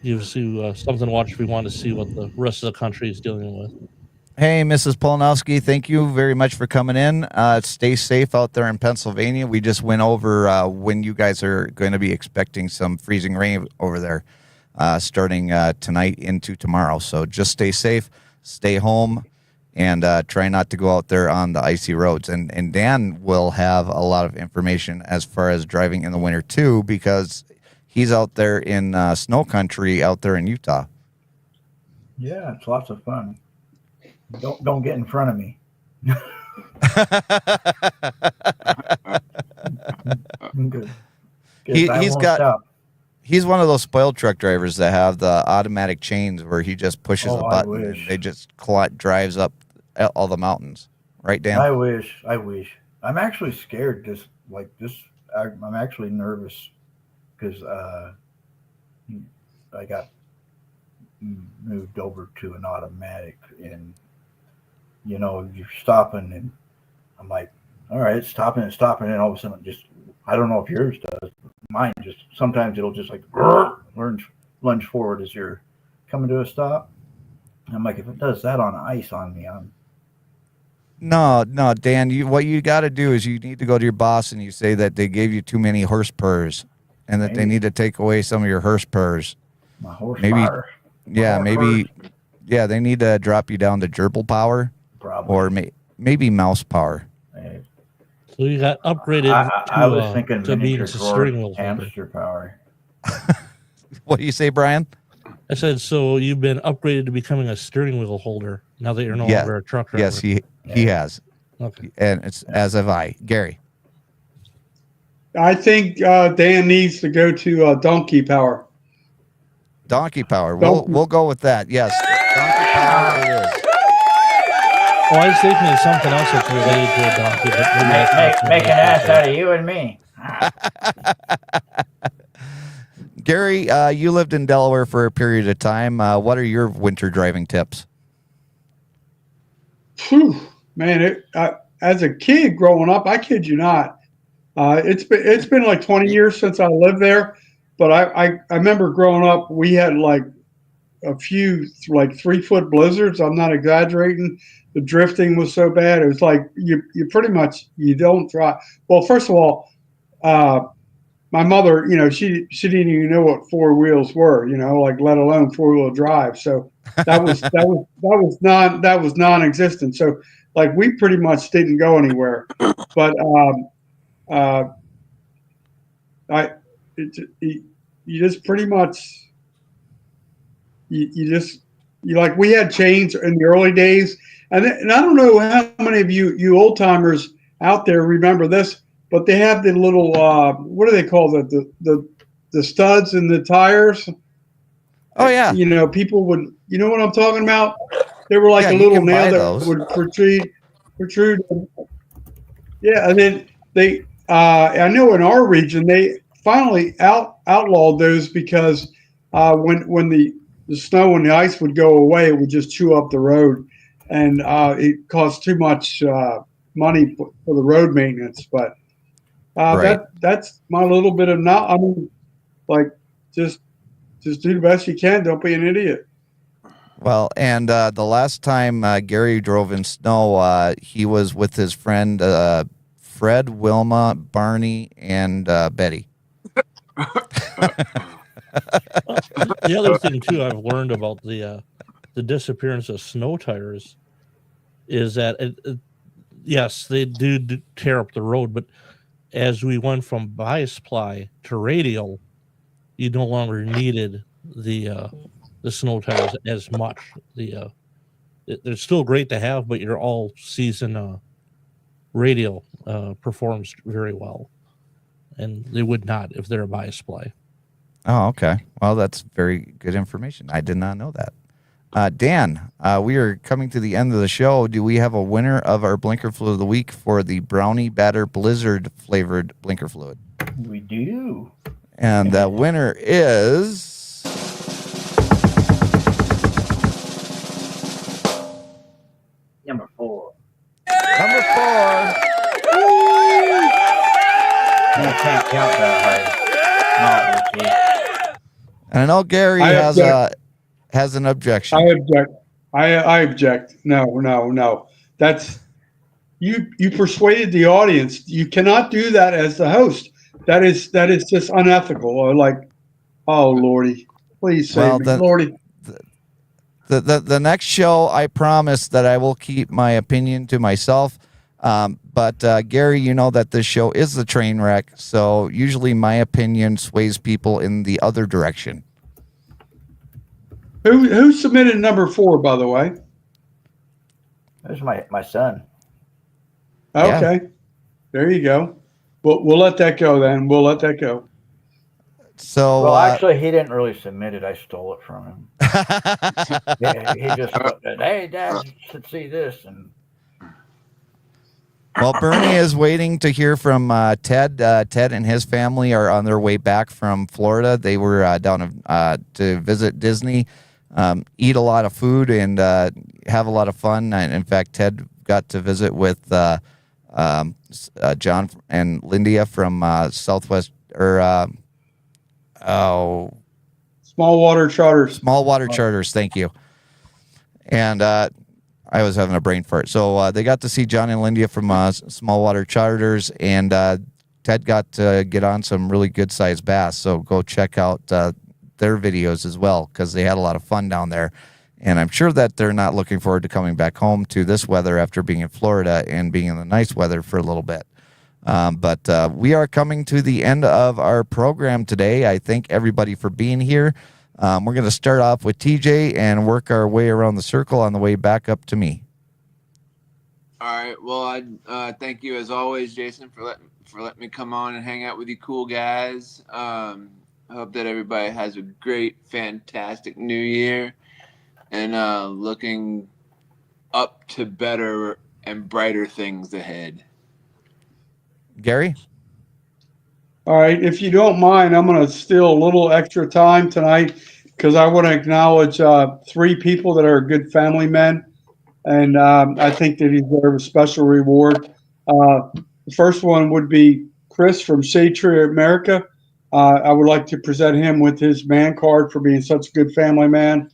gives you something to watch if you want to see what the rest of the country is dealing with. Hey, Mrs. Polnowski, thank you very much for coming in. Stay safe out there in Pennsylvania. We just went over when you guys are going to be expecting some freezing rain over there, starting tonight into tomorrow. So just stay safe, stay home. and try not to go out there on the icy roads. And Dan will have a lot of information as far as driving in the winter too, because he's out there in snow country out there in Utah. Yeah, it's lots of fun. Don't get in front of me. Good. He's one of those spoiled truck drivers that have the automatic chains where he just pushes a button and they just drives up all the mountains. Right, Dan? I wish. I'm actually scared. Just like this, I'm actually nervous because I got moved over to an automatic, and you're stopping, and I'm like, all right, it's stopping, and all of a sudden, I don't know if yours does. Mine just sometimes it'll just like lunge forward as you're coming to a stop. I'm like, if it does that on ice on me, No, Dan. What you got to do is you need to go to your boss and you say that they gave you too many horse purrs, and that they need to take away some of your horse purrs. My horse maybe, power. Yeah, maybe, yeah, they need to drop you down to gerbil power, probably, or maybe mouse power. So you got upgraded. I was thinking to being a steering wheel hamster power. What do you say, Brian? I said, so you've been upgraded to becoming a steering wheel holder now that you're no longer a truck driver. Yes, he has. Okay. And it's as have I. Gary. I think Dan needs to go to donkey power. Donkey power. We'll go with that. Yes. Donkey power it is. Well, I was thinking of something else that's related to a donkey. But make an ass out of you and me. Gary, you lived in Delaware for a period of time. What are your winter driving tips? Whew, man, as a kid growing up, I kid you not, it's been like 20 years since I lived there. But I remember growing up, we had like a few like 3-foot blizzards. I'm not exaggerating. The drifting was so bad. It was like you pretty much you don't drive. Well, first of all, my mother, she didn't even know what 4 wheels were, like let alone 4-wheel drive. So that was non-existent. So like we pretty much didn't go anywhere. But you just pretty much like we had chains in the early days, and I don't know how many of you old timers out there remember this, but they have the little what do they call the studs in the tires? Oh yeah. People would, what I'm talking about? They were like a little nail that would protrude. Yeah, and then they I know in our region they finally outlawed those because when the snow and the ice would go away, it would just chew up the road, and it cost too much money for the road maintenance. But that's my little bit of just do the best you can. Don't be an idiot. Well, and the last time Gary drove in snow, he was with his friend Fred, Wilma, Barney, and Betty. The other thing too I've learned about the disappearance of snow tires is that yes, they do tear up the road, but as we went from bi-supply to radial, you no longer needed the snow tires as much. They're still great to have, but your all season radial performs very well, and they would not if they're a bi-supply. Oh, okay. Well, that's very good information. I did not know that. Dan, we are coming to the end of the show. Do we have a winner of our blinker fluid of the week for the Brownie Batter Blizzard flavored blinker fluid? We do. And the winner is number 4. Number 4. I can't count that high. And I know Gary has an objection. I object. I object. No. That's you persuaded the audience. You cannot do that as the host. That is just unethical. Or like, oh Lordy, please save me, Lordy. The next show, I promise that I will keep my opinion to myself. But Gary, you know that this show is the train wreck, so usually my opinion sways people in the other direction. Who submitted number 4, by the way? There's my son. Okay, there you go. We'll let that go then. We'll let that go. So, well, actually, he didn't really submit it. I stole it from him. Yeah, he just put, hey, Dad, you should see this. And well, Bernie is waiting to hear from Ted. Ted and his family are on their way back from Florida. They were down to visit Disney, eat a lot of food, and have a lot of fun. And in fact, Ted got to visit with John and Lindia from Southwest Small Water Charters. Small Water Charters. Thank you. And I was having a brain fart. So they got to see John and Lindia from Small Water Charters, and Ted got to get on some really good sized bass. So go check out their videos as well, because they had a lot of fun down there. And I'm sure that they're not looking forward to coming back home to this weather after being in Florida and being in the nice weather for a little bit. But we are coming to the end of our program today. I thank everybody for being here. We're going to start off with TJ and work our way around the circle on the way back up to me. All right. Well, I thank you as always, Jason, for letting me come on and hang out with you cool guys. I hope that everybody has a great, fantastic new year, and looking up to better and brighter things ahead. Gary? All right, if you don't mind, I'm going to steal a little extra time tonight because I want to acknowledge 3 people that are good family men, and I think they deserve a special reward. The first one would be Chris from Shade Tree America. I would like to present him with his man card for being such a good family man.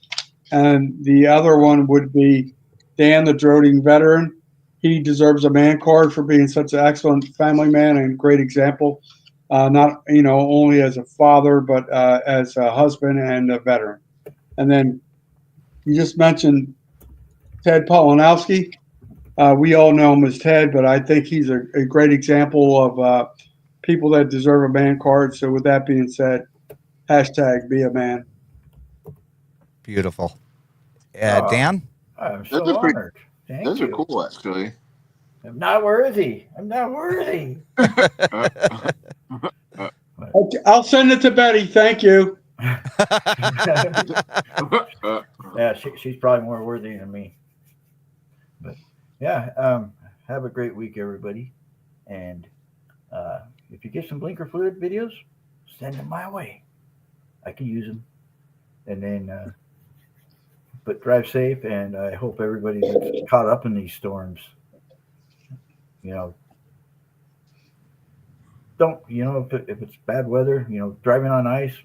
And the other one would be Dan, the droning veteran. He deserves a man card for being such an excellent family man and great example, not only as a father, but as a husband and a veteran. And then you just mentioned Ted Polanowski. We all know him as Ted, but I think he's a great example of people that deserve a man card. So with that being said, hashtag be a man. Beautiful. Dan? I'm so honored. Those are cool, actually. I'm not worthy. I'm not worthy. I'll send it to Betty. Thank you. Yeah, she's probably more worthy than me. But yeah, have a great week, everybody. And if you get some blinker fluid videos, send them my way. I can use them. And then, but drive safe, and I hope everybody that's caught up in these storms, don't, if it's bad weather, driving on ice,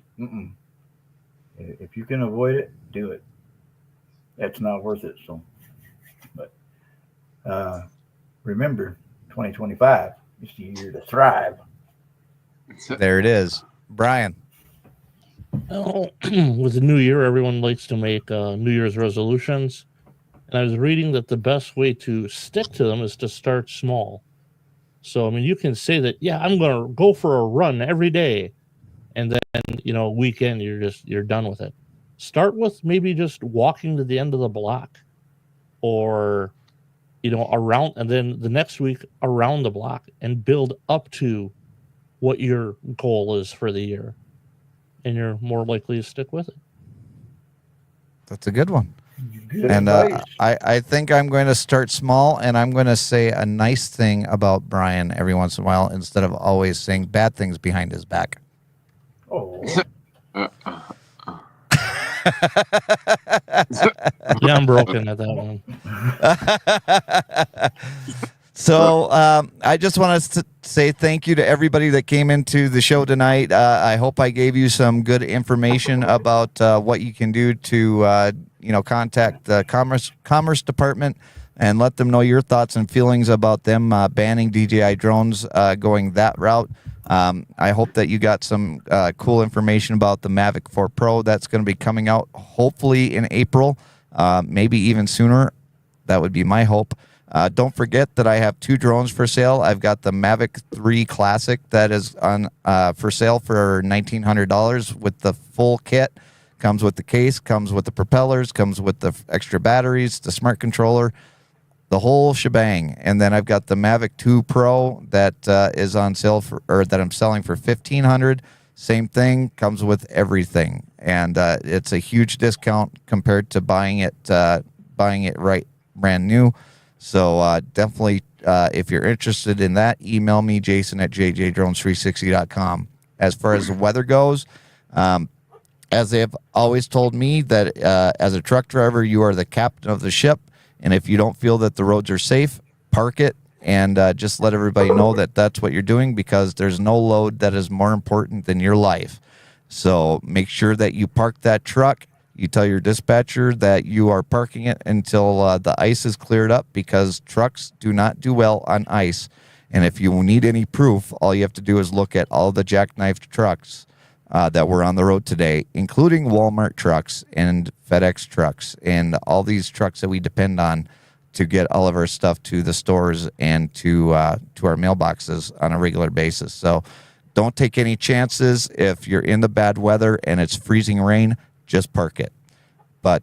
if you can avoid it, do it. It's not worth it. So, but remember, 2025 is the year to thrive. There it is. Brian. Well, with the new year, everyone likes to make New Year's resolutions. And I was reading that the best way to stick to them is to start small. So, I mean, you can say that, yeah, I'm going to go for a run every day. And then, weekend, you're done with it. Start with maybe just walking to the end of the block or, around, and then the next week around the block, and build up to what your goal is for the year. And you're more likely to stick with it. That's a good one. Good and advice. I think I'm going to start small, and I'm going to say a nice thing about Brian every once in a while instead of always saying bad things behind his back. Oh. Yeah, I'm broken at that one. So I just want to say thank you to everybody that came into the show tonight. I hope I gave you some good information about what you can do to, contact the Commerce Department and let them know your thoughts and feelings about them banning DJI drones going that route. I hope that you got some cool information about the Mavic 4 Pro that's going to be coming out hopefully in April. maybe even sooner. That would be my hope. Don't forget that I have 2 drones for sale. I've got the Mavic 3 Classic that is on for sale for $1,900 with the full kit. Comes with the case, comes with the propellers, comes with the extra batteries, the smart controller, the whole shebang. And then I've got the Mavic 2 Pro that is on sale for, or that I'm selling for $1,500. Same thing, comes with everything, and it's a huge discount compared to buying it right brand new. So definitely, if you're interested in that, email me, Jason at JJDrones360.com. As far as the weather goes, as they have always told me, that as a truck driver, you are the captain of the ship. And if you don't feel that the roads are safe, park it and just let everybody know that that's what you're doing, because there's no load that is more important than your life. So make sure that you park that truck. You tell your dispatcher that you are parking it until the ice is cleared up, because trucks do not do well on ice. And if you need any proof, all you have to do is look at all the jackknifed trucks that were on the road today, including Walmart trucks and FedEx trucks and all these trucks that we depend on to get all of our stuff to the stores and to our mailboxes on a regular basis. So don't take any chances. If you're in the bad weather and it's freezing rain, just park it. But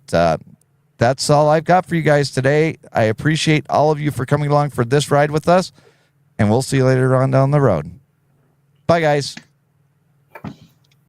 that's all I've got for you guys today. I appreciate all of you for coming along for this ride with us, and we'll see you later on down the road. Bye, guys.